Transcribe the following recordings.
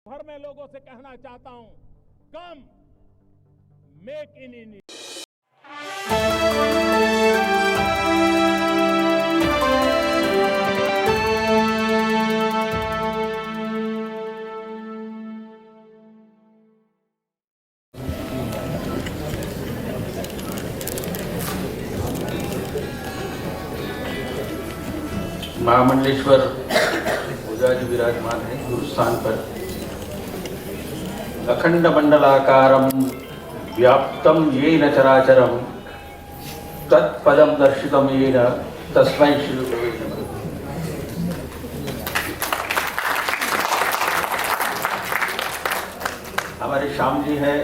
भर में लोगों से कहना चाहता हूं, कम मेक इन इंडिया। महामंडलेश्वर पूजा जी विराजमान है गुरु स्थान पर। अखंड मंडलाकारं व्याप्तं येन चराचरं तत्पदं दर्शितं येन तस्मै श्री गुरुवे नमः। हमारे श्याम जी हैं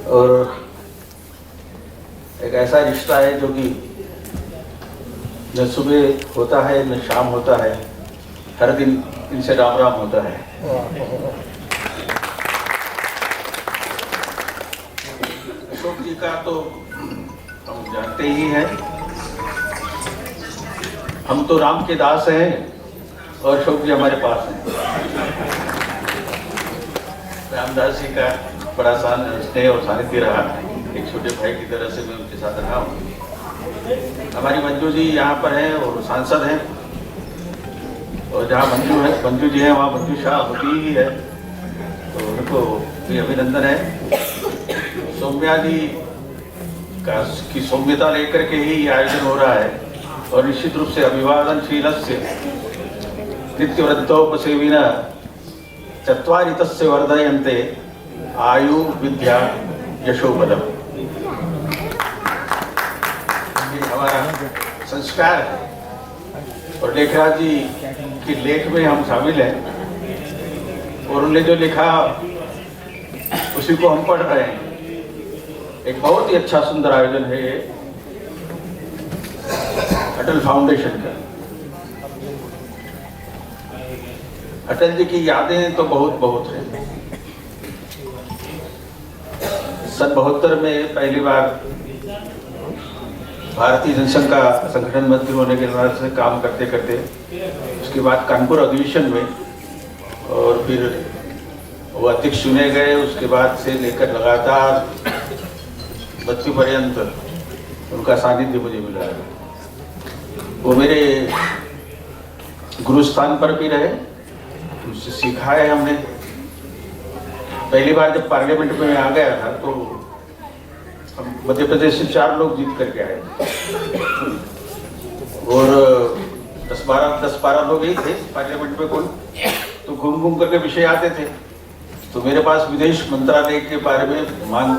और एक ऐसा रिश्ता है जो कि न सुबह होता है न शाम होता है, हर दिन इनसे राम राम होता है। अशोक जी का तो हम जानते ही हैं, हम तो राम के दास हैं और अशोक जी हमारे पास हैं। रामदास जी का बड़ा स्नेह और सानिध्य रहा, एक छोटे भाई की तरह से मैं उनके साथ रहा हूँ। हमारी मंजू जी यहाँ पर हैं और सांसद हैं, और जहाँ मंजू जी हैं वहाँ मंजू शाह होती ही है, तो उनको भी अभिनंदन है। सौम्या जी की सौम्यता लेकर के ही आयोजन हो रहा है, और निश्चित रूप से अभिवादनशीलस्य नित्यवृद्धोपसेविन चत्वारि तस्य वर्धयन्ते आयु विद्या यशो बलम्। हमारा संस्कार है, और लेखराज जी की लेख में हम शामिल हैं, और उन्होंने जो लिखा उसी को हम पढ़ रहे हैं। एक बहुत ही अच्छा सुंदर आयोजन है ये अटल फाउंडेशन का। अटल जी की यादें तो बहुत हैं। सन 72 में पहली बार भारतीय जनसंघ का संगठन मंत्री होने के बाद से काम करते करते, उसके बाद कानपुर अधिवेशन में, और फिर वो अध्यक्ष चुने गए। उसके बाद से लेकर लगातार मृत्यु पर्यंत उनका सानिध्य मुझे मिला है। वो मेरे गुरु स्थान पर भी रहे, उनसे सीखा है हमने। पहली बार जब पार्लियामेंट में आ गया था तो हम मध्य प्रदेश से 4 लोग जीत करके आए, और 10-12 लोग ही थे पार्लियामेंट में कुल, तो घूम करके विषय आते थे। तो मेरे पास विदेश मंत्रालय के बारे में मांग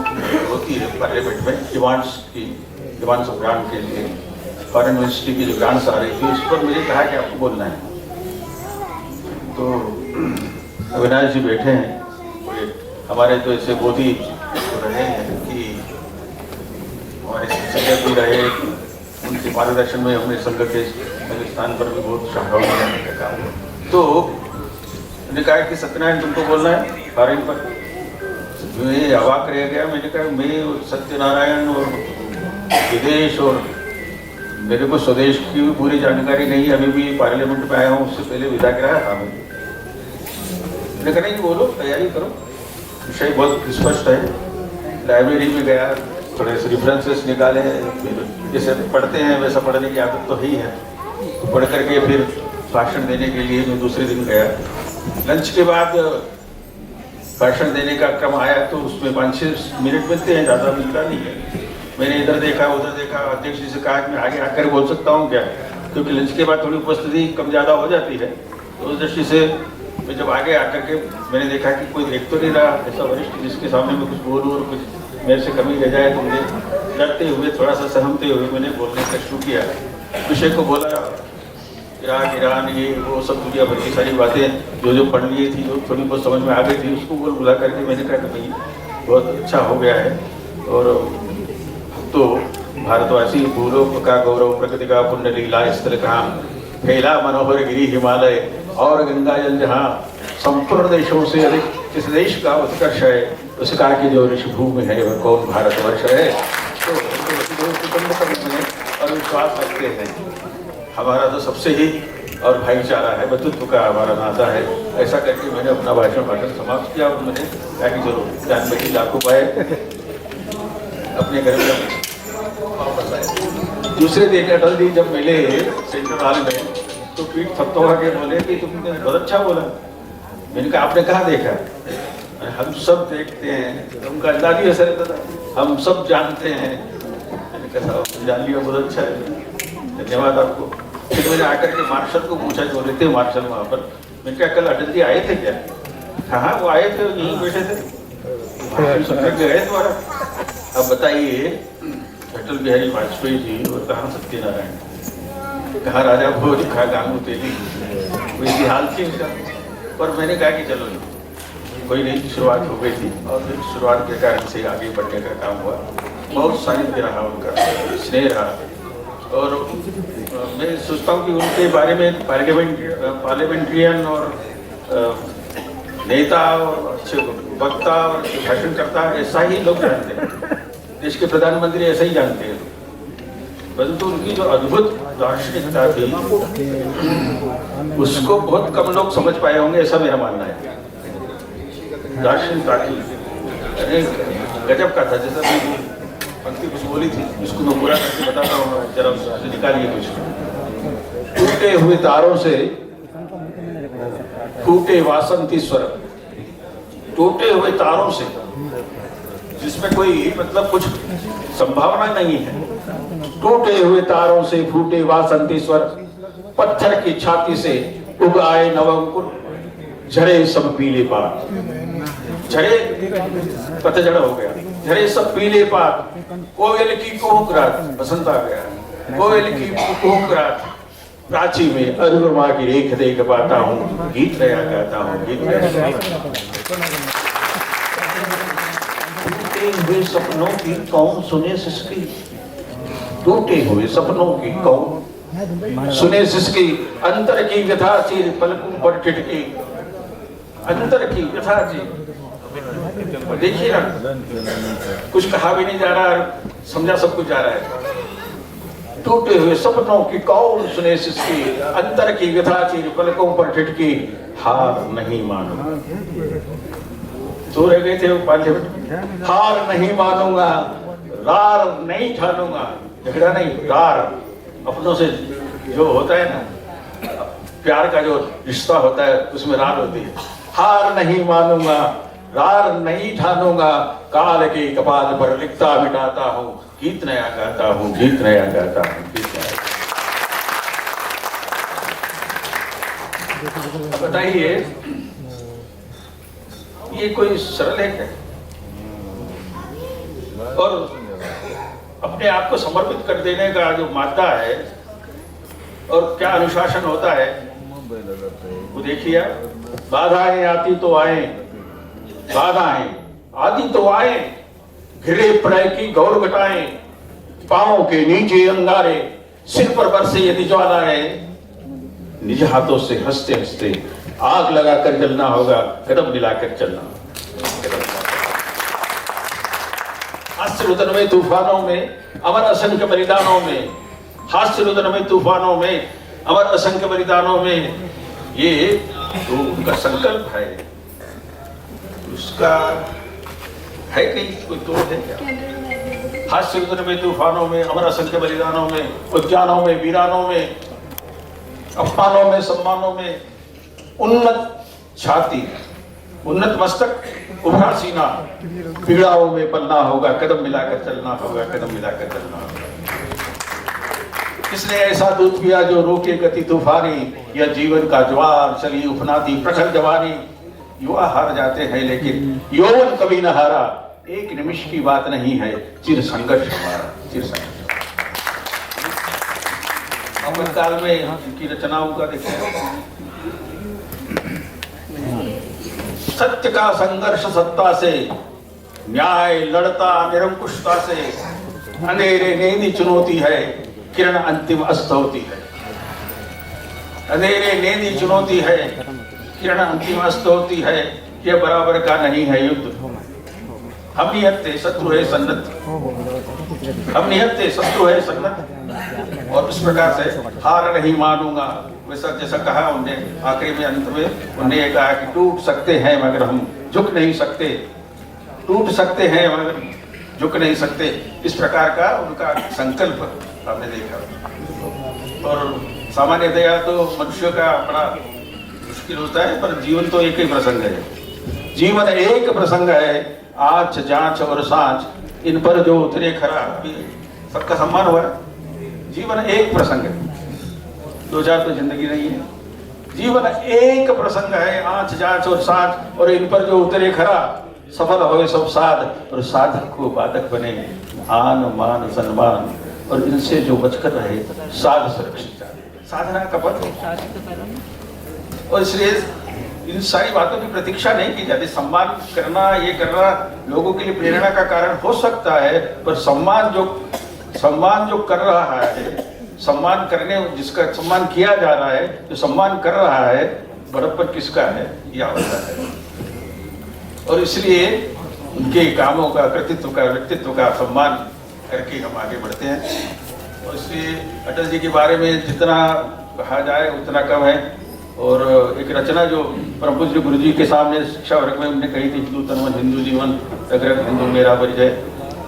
होती है पार्लियामेंट में, डिमांड्स ऑफ ग्रांट के लिए, फॉरेन मिनिस्ट्री की जो ग्रांट्स आ रही थी, उस पर मुझे कहा कि आपको बोलना है। तो अविनाश जी बैठे हैं, हमारे तो ऐसे बोधी रहे हैं कि हमारे संगत भी रहे, उनके मार्गदर्शन में हमने संघ के स्थान पर भी बहुत शाखाओं में का काम। तो मैंने कहा कि सत्यनारायण तुमको बोलना है फॉरेन पर। मैं अवाक रह गया, मैंने कहा मैं सत्यनारायण और विदेश, और मेरे को स्वदेश की भी पूरी जानकारी नहीं है, अभी भी पार्लियामेंट में आया हूँ, उससे पहले विदा कराया था मैंने कहा नहीं बोलो, तैयारी करो, विषय बहुत स्पष्ट है। लाइब्रेरी में गया, थोड़े से रेफरेंसेस निकाले, जैसे पढ़ते हैं वैसा पढ़ने की आदत तो ही है, तो पढ़ करके फिर भाषण देने के लिए मैं दूसरे दिन गया। लंच के बाद भाषण देने का क्रम आया, तो उसमें 5-6 मिनट मिलते हैं, ज़्यादा मिलता नहीं है। मैंने इधर देखा उधर देखा, अध्यक्ष जी से कहा कि मैं आगे आकर बोल सकता हूँ क्या, क्योंकि लंच के बाद थोड़ी उपस्थिति कम ज़्यादा हो जाती है। तो उस दृष्टि से मैं जब आगे आकर के मैंने देखा कि कोई देख तो नहीं रहा ऐसा वरिष्ठ जिसके सामने मैं कुछ बोलूँ और कुछ मेरे से कमी रह जाए, तो मुझे डरते हुए, थोड़ा सा सहमते हुए मैंने बोलने का शुरू किया। विषय को बोला, इराक, ईरान, ये वो सब दुनिया भर की सारी बातें जो पढ़ ली थी, जो थोड़ी बहुत समझ में आ गई थी, उसको बुला करके मैंने कहा कि भाई बहुत अच्छा हो गया है। और तो भारतवासी भूलोक का गौरव, प्रकृति का पुण्य लीला स्थल कहाँ, फैला मनोहर गिरी हिमालय और गंगा जल जहाँ, संपूर्ण देशों से अधिक इस देश का उत्कर्ष है, उसका की जो ऋषि भूमि है वह कौन भारतवर्ष है। तो और विश्वास रखते हैं। हमारा तो सबसे ही और भाईचारा है, बंधुत्व का हमारा नाता है। ऐसा करके मैंने अपना भाषण समाप्त किया और मैंने कहा कि चलो जानवी लाखों पाए अपने घर में वापस आए। दूसरे दिन अटल जी जब मिले सेंट्रल हॉल में तो पीठ थपथपा के बोले कि तुमने बहुत अच्छा बोला। मैंने कहा आपने कहाँ देखा? हम सब देखते हैं। उनका अंदाज ही ऐसा रहता था, हम सब जानते हैं। मैंने कहा साहब जान लिया, बहुत अच्छा है, धन्यवाद आपको। फिर मैंने आकर के मार्शल को पूछा, जो रहते मार्शल वहाँ पर, मैंने कहा कल अटल जी आए थे क्या? हाँ वो आए थे, यहीं बैठे थे, गए तुम्हारा। अब बताइए अटल बिहारी वाजपेयी जी और कहाँ सत्यनारायण, कहाँ राजा भोज, कहाँ गांगू तेली, वही हाल थी इनका। पर मैंने कहा कि चलो कोई नहीं, शुरुआत हो गई थी और फिर शुरुआत के कारण से आगे बढ़ने का काम हुआ। बहुत सानिध्य रहा उनका, स्नेह रहा। और मैं सोचता हूँ कि उनके बारे में पार्लियामेंट्रियन और नेता और अच्छे वक्ता और भाषण करता ऐसा ही लोग जानते हैं। देश के प्रधानमंत्री ऐसा ही जानते हैं, परंतु उनकी जो अद्भुत दार्शनिकता थी उसको बहुत कम लोग समझ पाए होंगे, ऐसा मेरा मानना है। दार्शनिकता की अरे गजब का था। जैसा मैं पंक्ति कुछ बोली थी, उसको मैं पूरा करके बताता हूँ, जरा उससे निकालिए कुछ। टूटे हुए तारों से टूटे वासंती स्वर, टूटे हुए तारों से, जिसमें कोई मतलब कुछ संभावना नहीं है। टूटे हुए तारों से फूटे वासंती स्वर, पत्थर की छाती से उग आए नवंकुर, झरे सब पीले पात। झरे पतझड़ हो गया, झरे सब पीले पात। कोयल की कुहुक रात, बसंत आ गया। कोयल की कुहुक रात, प्राची में अरुणिमा की रेख देख पाता हूँ, गीत नया गाता हूँ, गीत नया। टूटे हुए सपनों की कौन सुने सिसकी, टूटे हुए सपनों की कौन सुने सिसकी, अंतर की व्यथा चीर पलकों पर टिटकी, अंतर की व्यथा चीर। देखिए ना, कुछ कहा भी नहीं जा रहा, समझा सब कुछ जा रहा है। टूटे हुए सपनों की कौन सुने सिसकी, अंतर की व्यथा चीर पलकों पर टिटकी, हार नहीं मानूंगा। तो रह गए थे वो पार्लियामेंट, हार नहीं मानूंगा, रार नहीं ठानूंगा। झगड़ा नहीं, रार अपनों से जो होता है ना, प्यार का जो रिश्ता होता है उसमें रार होती है। हार नहीं मानूंगा, रार नहीं ठानूंगा, काल के कपाल पर लिखता मिटाता हूँ, गीत नया गाता हूँ, गीत नया गाता हूँ, गीत नया। बताइए ये कोई सरल है क्या? और अपने आप को समर्पित कर देने का जो मादा है और क्या अनुशासन होता है वो देखिए। बाधाएं आती तो आए, बाधाएं आदि तो आए, घिरे प्रलय की गौर घटाएं, पांवों के नीचे अंगारे, सिर पर बरसे यदि ज्वालाएं, निज हाथों से हंसते हंसते आग लगाकर जलना होगा, कदम मिलाकर चलना। हास्य रुदन में तूफानों में अमर असंख्य बलिदानों में, हास्य रुदन में तूफानों में अमर असंख्य बलिदानों में, ये तो उनका संकल्प है। उसका है कहीं कोई तोड़ है क्या? हास्य रुदन में तूफानों में अमर असंख्य बलिदानों में, उद्यानों में वीरानों में, अपमानों में सम्मानों में, उन्नत छाती, उन्नत मस्तक, उभरा सीना, पीड़ाओं में पलना होगा, कदम मिलाकर चलना होगा, कदम मिलाकर चलना होगा। किसने ऐसा दूध पिया जो रोके गति तूफानी, या जीवन का ज्वार चली उफनाती प्रखर जवानी। युवा हार जाते हैं लेकिन यौवन कभी न हारा, एक निमिष की बात नहीं है, चिर संघर्ष हमारा, चिर संघर्ष। अमृत काल में इनकी रचनाओं का देखिए, सत्य का संघर्ष सत्ता से, न्याय लड़ता निरंकुशता से, अंधेरे नेंदी चुनौती है, किरण अंतिम अस्त होती है। अंधेरे नेंदी चुनौती है, किरण अंतिम अस्त होती है, यह बराबर का नहीं है युद्ध। हम निहत्ते शत्रु है सन्नत, हम निहत्ते शत्रु है सन्नत। और इस प्रकार से हार नहीं मानूंगा, वैसा जैसा कहा उनने आखिरी में, अंत में उन्हें ये कहा कि टूट सकते हैं मगर हम झुक नहीं सकते, टूट सकते हैं मगर झुक नहीं सकते। इस प्रकार का उनका संकल्प हमने देखा। और सामान्यतया तो मनुष्य का बड़ा मुश्किल होता है, पर जीवन तो एक ही प्रसंग है, जीवन एक प्रसंग है। आँच जांच और सांच इन पर जो उतरे खरा, सबका सम्मान हुआ। जीवन एक प्रसंग है, 2000 तो जिंदगी नहीं है। जीवन एक प्रसंग है, आँच जांच और सांच, और इन पर जो उतरे खरा, सफल होए सब साध, और साधक को बाधक बने आन मान सम्मान, और इनसे जो बचकर रहे साध सुरक्षित। साधना का पथ, और इसलिए इन सारी बातों की प्रतीक्षा नहीं की जाती। सम्मान करना, ये करना लोगों के लिए प्रेरणा का कारण हो सकता है, पर सम्मान जो कर रहा है, सम्मान करने, जिसका सम्मान किया जा रहा है, जो सम्मान कर रहा है, बड़प्पन किसका है, यह होता है। और इसलिए उनके कामों का, कृतित्व का, व्यक्तित्व का सम्मान करके हम आगे बढ़ते हैं। और इसलिए अटल जी के बारे में जितना कहा जाए उतना कम है। और एक रचना जो परम पूज्य गुरु जी के सामने शिक्षा वर्ग में उन्होंने कही थी, हिंदू तन मन हिंदू जीवन, अग्र हिंदू मेरा परिचय,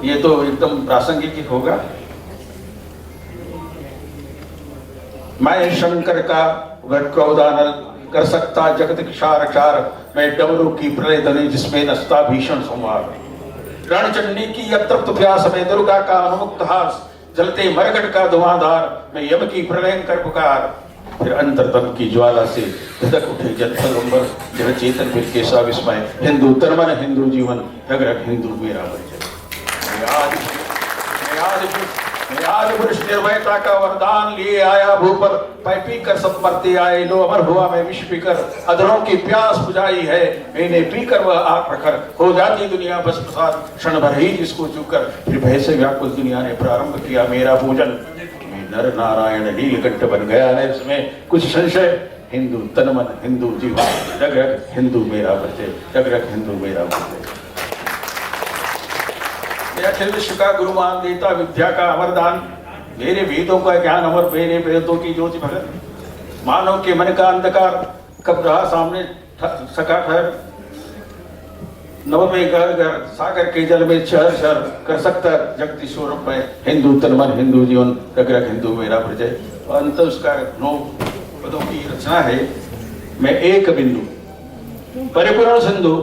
ये तो एकदम प्रासंगिक ही होगा। मैं शंकर का वक्रौदानल कर सकता जगत क्षार क्षार, मैं डमरू की प्रलय ध्वनि जिसमें नस्ता भीषण संवार। रणचंडी की अतृप्त प्यास में दुर्गा का अनुमुक्त हास, जलते मरकट का धुआंधार, मैं यम की प्रलयंकर पुकार। फिर अंतरतम की ज्वाला से धधक उठे जलथल जन चेतन फिर कैसा विस्मय, हिंदू तन मन हिंदू जीवन, रग रग हिंदू मेरा परिचय। मैं आज पुरुष निर्भयता का वरदान लिए आया भूपर, पी कर सब मरते आए, लो अमर हुआ मैं विष पीकर, अधरों की प्यास बुझाई है मैंने पीकर वह आग प्रखर, हो जाती दुनिया बस प्रसाद क्षण भर ही जिसको चूकर। फिर भय से व्याकुल दुनिया ने प्रारंभ किया मेरा पूजन, नर नारायण नीलकंठ बन गया है इसमें कुछ संशय, हिंदू तन मन हिंदू जीवन, रग रग हिंदू मेरा परिचय, रग रग हिंदू मेरा परिचय। अखिल विश्व का गुरु मान देता विद्या का अमरदान, मेरे वेदों का ज्ञान अमर, मेरे वेदों की ज्योति भगत। मानव के मन का अंधकार कब रहा सामने सका ठहर, नव में घर घर सागर के जल में शहर शहर, कर सकता जगदीश्वर में हिंदू तन मन हिंदू जीवन, रग रग हिंदू मेरा परिचय। और अंत उसका 9 पदों की रचना है। मैं एक बिंदु परिपूर्ण सिंधु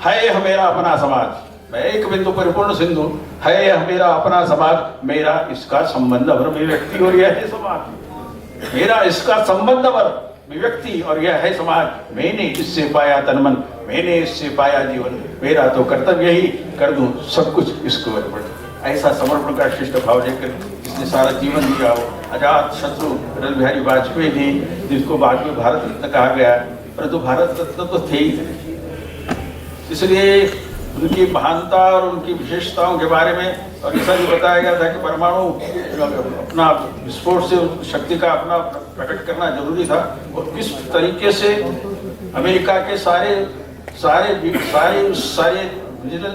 है मेरा अपना समाज, मैं एक बिंदु परिपूर्ण सिंधु है मेरा अपना समाज, मेरा इसका संबंध अवर में व्यक्ति और यह है समाज, मेरा इसका संबंध अवर व्यक्ति और यह है समाज। मैंने इससे पाया तन मन, मैंने इससे पाया जीवन, मेरा तो कर्तव्य ही कर दूं सब कुछ इसको अर्पण। ऐसा समर्पण का शिष्ट भाव लेकर इसने सारा जीवन दिया। अजात शत्रु अटल बिहारी वाजपेयी जी, जिसको बाद में भारत रत्न कहा गया, परंतु भारत रत्न तो थे ही। इसलिए उनकी महानता और उनकी विशेषताओं के बारे में और ऐसा भी बताया गया था कि परमाणु अपना विस्फोट से शक्ति का अपना प्रकट करना जरूरी था। और किस तरीके से अमेरिका के सारे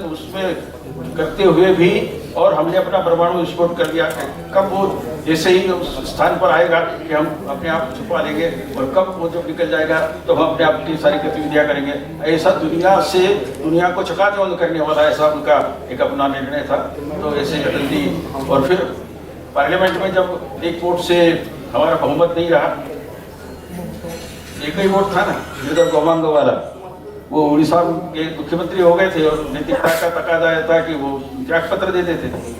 उसमें करते हुए भी और हमने अपना परमाणु विस्फोट कर दिया। कब वो जैसे ही उस स्थान पर आएगा कि हम अपने आप छुपा लेंगे, और कब वो जब निकल जाएगा तो हम अपने आप की सारी गतिविधियां करेंगे। ऐसा दुनिया को चकाचौंध करने वाला ऐसा उनका एक अपना निर्णय था। तो ऐसे अटल जी, और फिर पार्लियामेंट में जब एक वोट से हमारा बहुमत नहीं रहा, एक ही वोट था ना गिरधर गोमांग वाला, वो उड़ीसा के मुख्यमंत्री हो गए थे और नैतिकता का तकाजा था कि वो त्याग पत्र दे देते थे।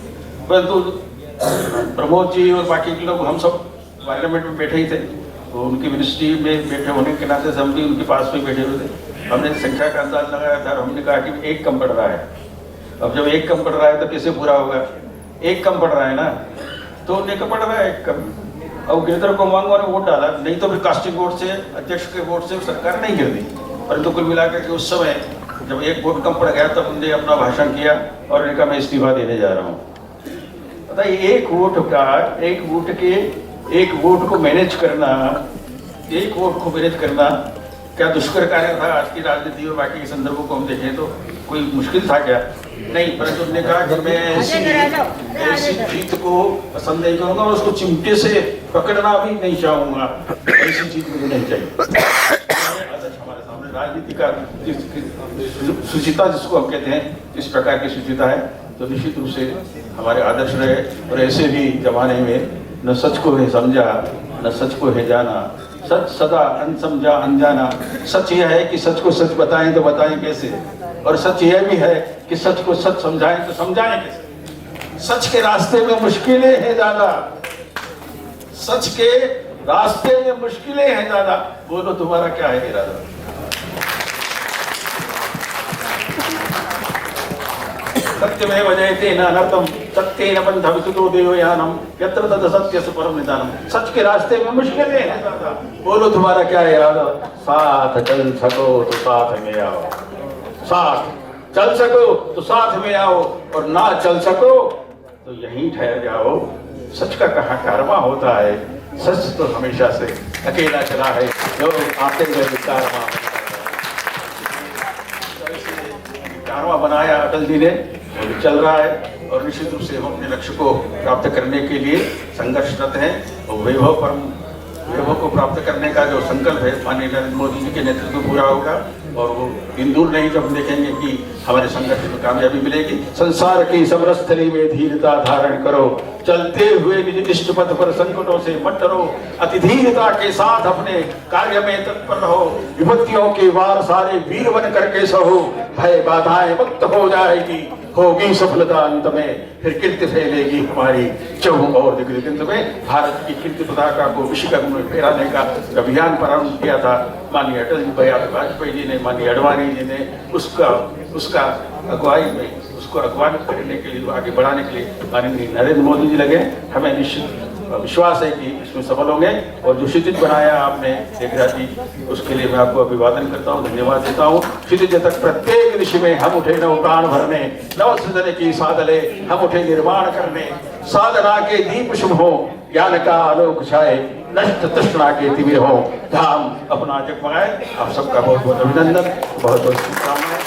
परंतु प्रमोद जी और बाकी के लोग हम सब पार्लियामेंट में बैठे ही थे, तो उनकी मिनिस्ट्री में बैठे होने के नाते से हम भी उनके पास में बैठे हुए थे। हमने संख्या का अंदाज लगाया था और हमने कहा कि एक कम पड़ रहा है। अब जब एक कम पड़ रहा है तो कैसे पूरा होगा, एक कम पड़ रहा है ना, तो उन्हें कम पड़ रहा है एक कम। और गिरधर गोमांग ने वोट डाला, नहीं तो फिर कास्टिंग वोट से, अध्यक्ष के वोट से सरकार नहीं गिरती। परंतु कुल मिलाकर के उस समय जब एक वोट कम पड़ गया तब उन्होंने अपना भाषण किया और उन्होंने कहा मैं इस्तीफा देने जा रहा हूँ। पता है एक वोट को मैनेज करना, एक वोट को मैनेज करना क्या दुष्कर कार्य था आज की राजनीति और बाकी के संदर्भों को हम देखें तो कोई मुश्किल था क्या? नहीं, परंतु उन्होंने कहा कि मैं ऐसी जीत को पसंद नहीं करूंगा, उसको चिमटे से पकड़ना भी नहीं चाहूंगा, ऐसी जीत मुझे नहीं चाहिए। हमारे सामने राजनीति का सुचिता जिसको हम कहते हैं, इस प्रकार की सुचिता है, तो निश्चित रूप से हमारे आदर्श रहे। और ऐसे भी जमाने में न सच को है समझा न सच को है जाना, सच सदा अनसमझा अनजाना। सच यह है कि सच को सच बताएं तो बताएं कैसे, और सच यह भी है कि सच को सच समझाएं तो समझाएं कैसे। सच के रास्ते में मुश्किलें हैं ज्यादा, सच के रास्ते में मुश्किलें हैं ज्यादा, बोलो तुम्हारा क्या है इरादा। सत्यमेव जयते न अनर्थम सत्येन बन्धवितुतो देवयानम यत्र तत् सत्यस्य परम निदानम। सच के रास्ते में मुश्किलें हैं ज्यादा, बोलो तुम्हारा क्या इरादा। साथ चल सको तो साथ में आओ, साथ चल सको तो साथ में आओ, और ना चल सको तो यहीं ठहर जाओ। सच का कहाँ कारवां होता है, सच तो हमेशा से अकेला चला है, लोग आते गए कारवां बनाया अटल जी ने, चल रहा है। और निश्चित रूप से हम अपने लक्ष्य को प्राप्त करने के लिए संघर्षरत हैं, और वैभव को प्राप्त करने का जो संकल्प है माननीय नरेंद्र मोदी जी के नेतृत्व में पूरा होगा। और वो दिन दूर नहीं जब हम देखेंगे कि हमारे संघर्ष में कामयाबी मिलेगी। संसार की समरस्थली में धीरता धारण करो, चलते हुए निज इष्ट पथ पर संकटों से मत डरो, अति धीरता के साथ अपने कार्य में तत्पर रहो, विपत्तियों के वार सारे वीर बन करके सहो, भय बाधाएं मुक्त हो जाएगी, होगी सफलता अंत में, फिर कीर्ति फैलेगी हमारी चहुं और दिग्गज में। भारत की कीर्ति पताका को विश्वकर्म में फहराने का अभियान प्रारंभ किया था माननीय अटल जी वाजपेयी जी ने, माननीय अडवाणी जी ने। उसका अगुवाई में उसको अगवानी करने के लिए, आगे बढ़ाने के लिए माननीय नरेंद्र मोदी जी लगे। हमें निश्चित विश्वास है कि इसमें सफल होंगे। और जो क्षितिज बनाया आपने देवराज जी, उसके लिए मैं आपको अभिवादन करता हूँ, धन्यवाद देता हूँ। क्षितिज तक प्रत्येक ऋषि में हम उठे नव प्राण भरने, नव सृजन की साधले हम उठे निर्माण करने, साधना के दीप शुभ हो, ज्ञान का आलोक छाए, नष्ट तृष्णा के तिमिर हो, धाम अपना जगमगाए। आप सबका बहुत बहुत अभिनंदन, बहुत बहुत शुभकामनाएं।